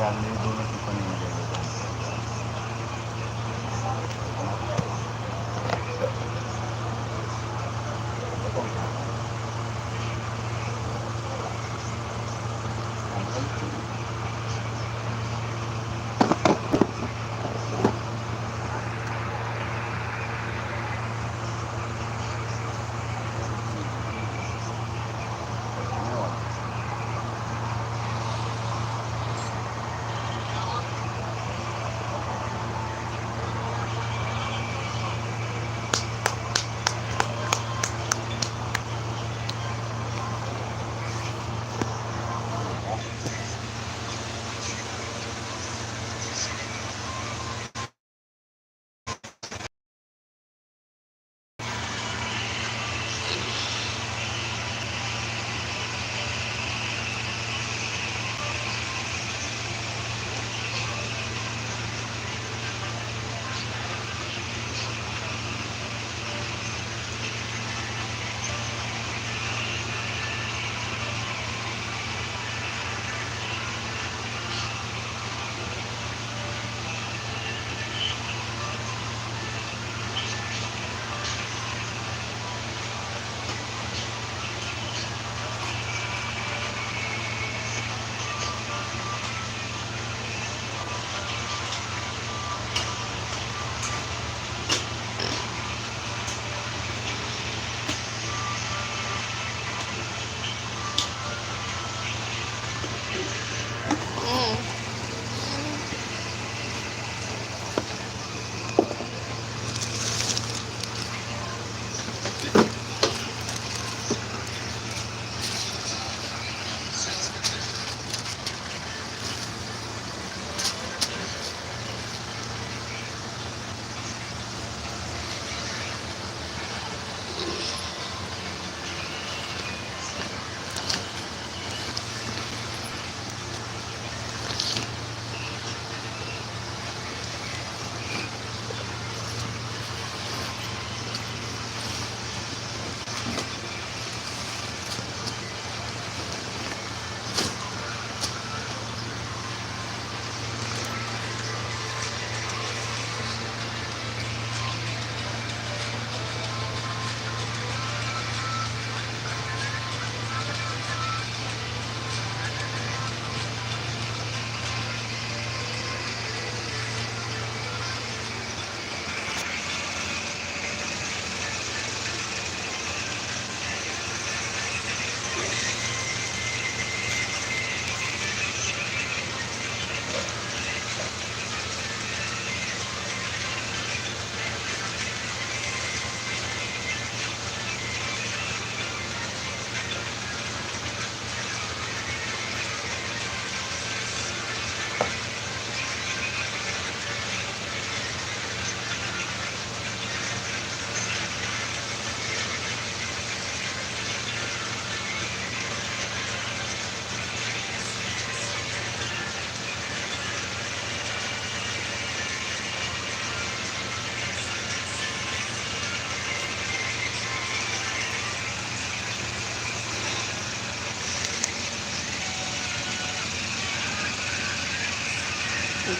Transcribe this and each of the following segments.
आपली दोन टिप्पणी मिळेल.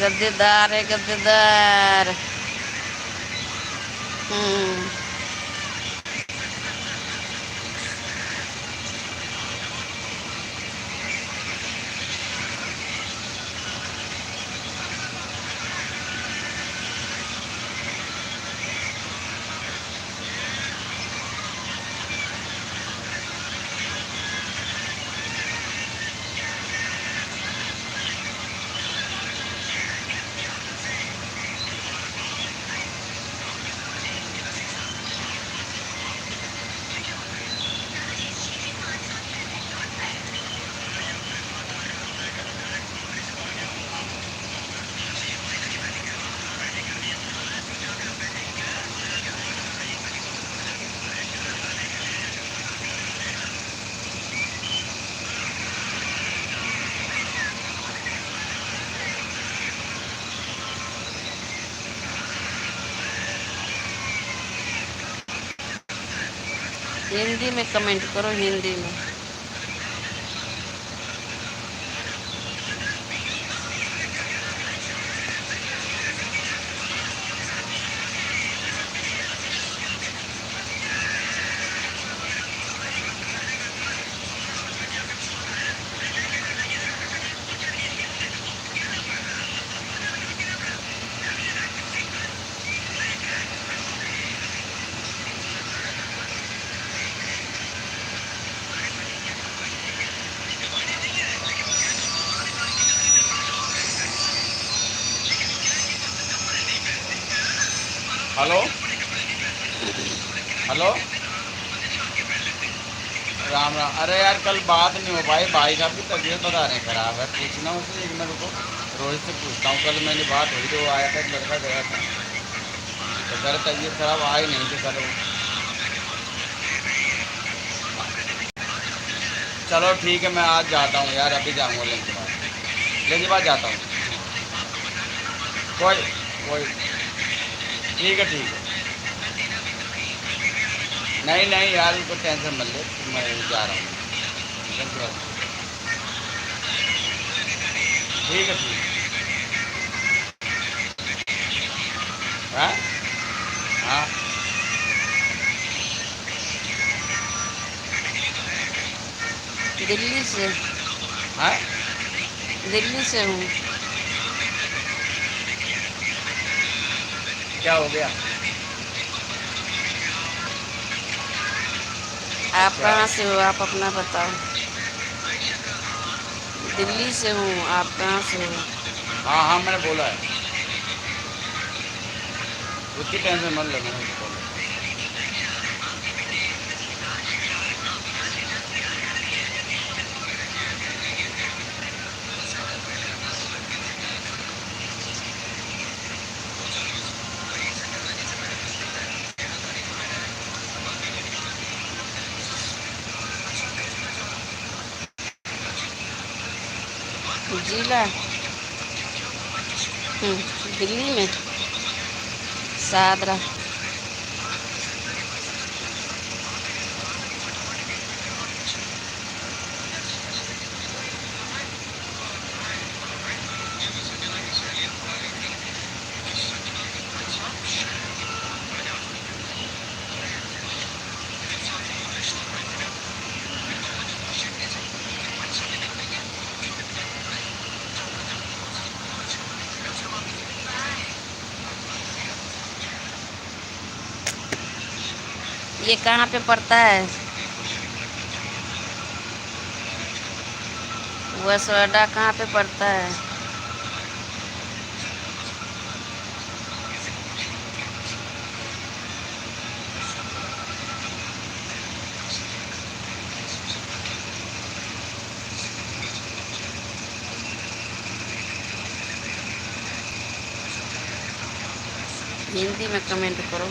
गद्देदार है गद्देदार। हम्म। हिंदी में कमेंट करो, हिंदी में। Hello hello. राम राम। अरे यार कल बात नहीं हो पाई, भाई साहब की तबीयत बता रहे हैं ख़राब है, पूछना उससे एक मिनट को। रोहित से पूछता हूँ, कल मेरी बात हुई तो वो आया था, एक लड़का गया था तो कह रहे तबीयत ख़राब, आई नहीं तो कल वो। चलो ठीक है, मैं आज जाता हूँ यार, अभी जाऊँगा लंच के बाद जाता हूँ। कोई कोई ठीक है ठीक है। नहीं नहीं यार उनको टेंशन मत ले, मैं जा रहा हूँ लंच के बाद। ठीक है ठीक है। हाँ हाँ। दिल्ली से। हाँ दिल्ली से हूँ। क्या हो गया? आप अच्छा। कहाँ से हो? आप अपना बताओ। दिल्ली से हूँ। आप कहाँ से हो? हाँ हाँ मैंने बोला है, उसकी टेंशन मत ले, मैंने उसको बोला। जिला। दिल्ली में सादरा। ये कहाँ पे पड़ता है? वसोडा कहाँ पे पड़ता है? हिंदी में कमेंट करो।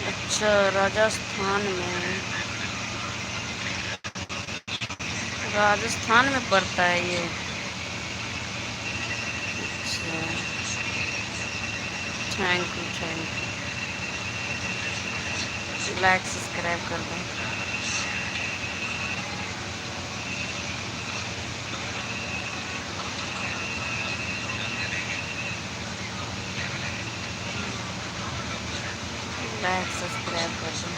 अच्छा, राजस्थान में। राजस्थान में पड़ता है ये। अच्छा, thank you thank you. Like subscribe कर दो। लाइक सब्सक्राइब कर दो।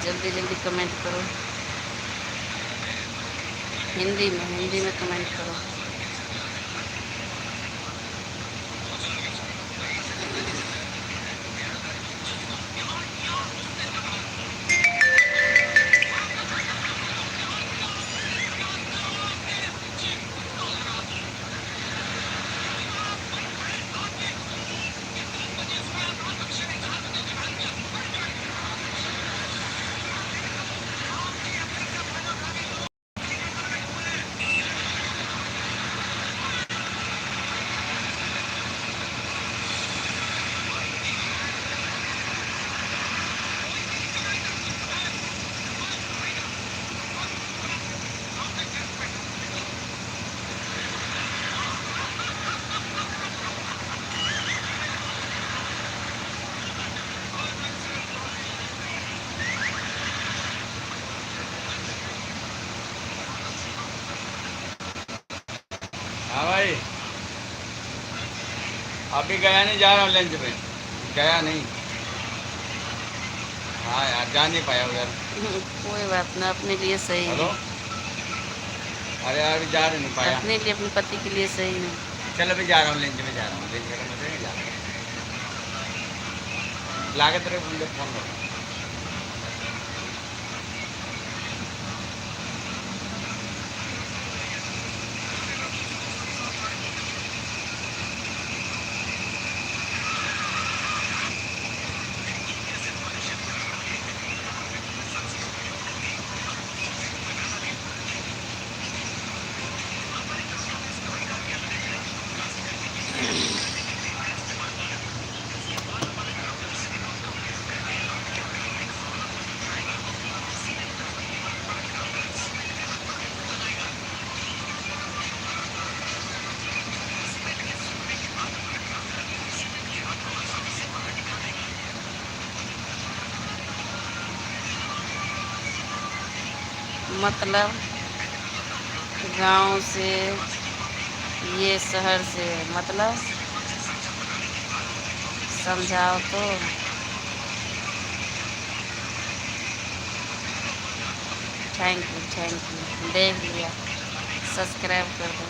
जल्दी जल्दी कमेंट करो। हिंदी में कमेंट करो। अभी गया नहीं, जा रहा हूँ लंच पे, गया नहीं। हाँ यार, जा नहीं पाया उधर। कोई बात ना, अपने लिए सही हेलो, है। अरे यार अभी जा नहीं पाया। अपने लिए, अपने पति के लिए सही है। चल अभी जा रहा हूँ लंच में, जा रहा हूँ लंच करने से नहीं जा रहा। लागत रहे मुझे फोन करो। मतलब गांव से ये शहर से, मतलब समझाओ तो। थैंक यू, देख लिया, सब्सक्राइब कर दो।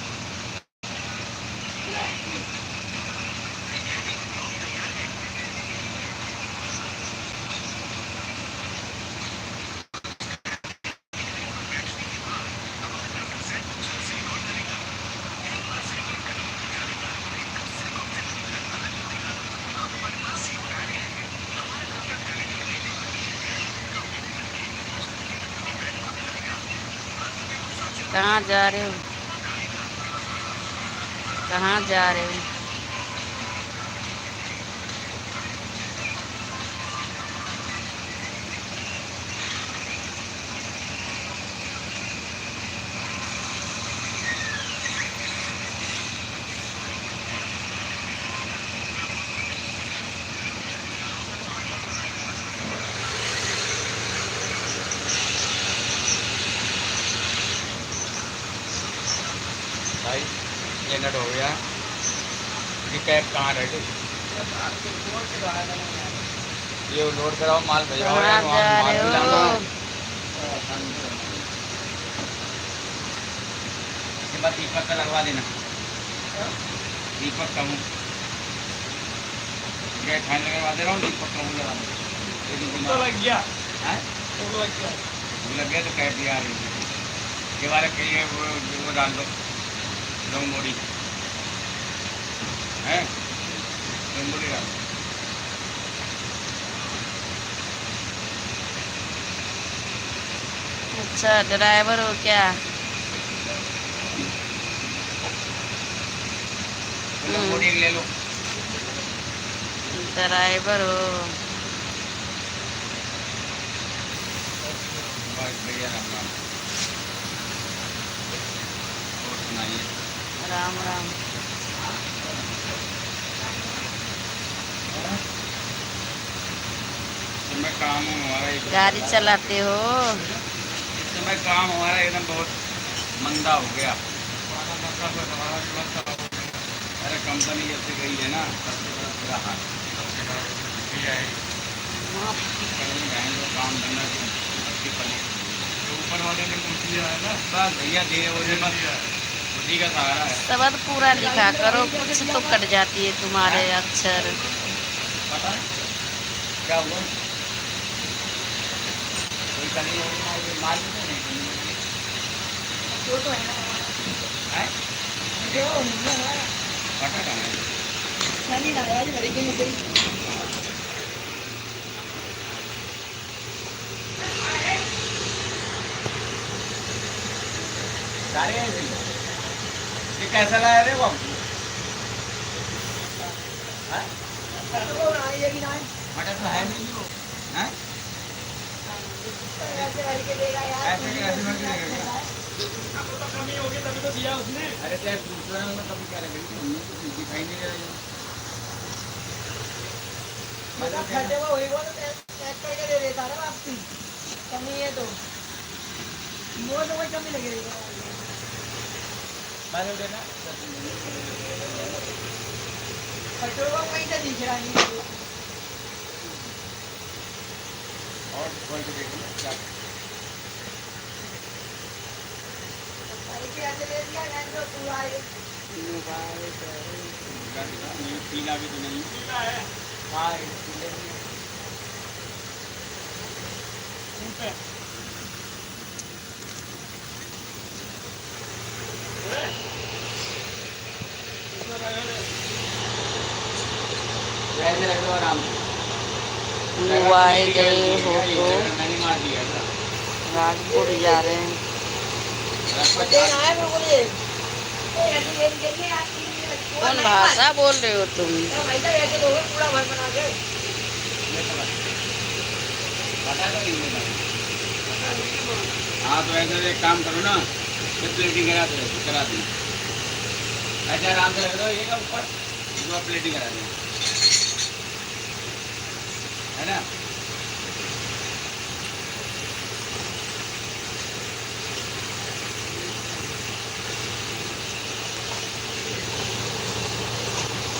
कहाँ जा रहे हो, कहाँ जा रहे हो? भाई ये नट हो गया कि कैब कहाँ रह गई? ये लोड कराओ, माल भिजवाओ कहाँ यार, वहाँ जा माल रहे भी लाना है। हो? इसके बाद दीपक का लगवा देना, दीपक का हूँ फाइन लगवा दे रहा हूँ, दीपक का हूँ लगा दो। लग गया है, लग गया तो कैब भी आ रही है। के बारे के लिए वो डाल दो, लौंग मोड़ी है, लौंग मोड़ी डाल दो। अच्छा, ड्राइवर हो क्या? लौंग मोड़ी ले लो। ड्राइवर हो? बस भैया राम राम, और सुनाइए। राम राम। इस समय काम हमारा गाड़ी चलाते हो? इस समय काम हमारा एकदम बहुत मंदा हो गया। अरे कंपनी जब से गई है ना, सबसे बड़ा बुरा हाल, सबसे बड़ा काम धंधा ऊपर वाले ने कुछ दिया है ना, बस भैया दे मुझे, बस उसी का सहारा है। शब्द पूरा लिखा करो, कुछ तो कट जाती है तुम्हारे अक्षर। पता है क्या हुआ? कोई कहीं माल नहीं तो है ना, पता कहाँ है? सारे ऐसे ही। ये कैसा लाया रे वो? हाँ? मटर तो है नहीं वो, हाँ? ऐसे कैसे भर के देगा? अरे तेरे दूसरे में कभी क्या लगेगी, हमने तो कुछ दिखाई नहीं दे रहा है। बादल देना और खोल के देखो ना क्या ये पीला भी तो नहीं हाँ ये पीले भी है। ऐसे रख लो आराम से मोबाइल गए हो तो नहीं मार दिया था राजपुर जा रहे हैं। कौन भाषा बोल रहे हो तुम? हाँ तो ऐसे एक काम करो ना प्लेटिंग करा दी ऐसे आराम से रख दो ये का ऊपर इसको प्लेटिंग करा दें है ना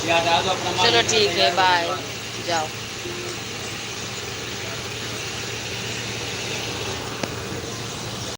याद आ तो अपना चलो ठीक है, बाय, जाओ।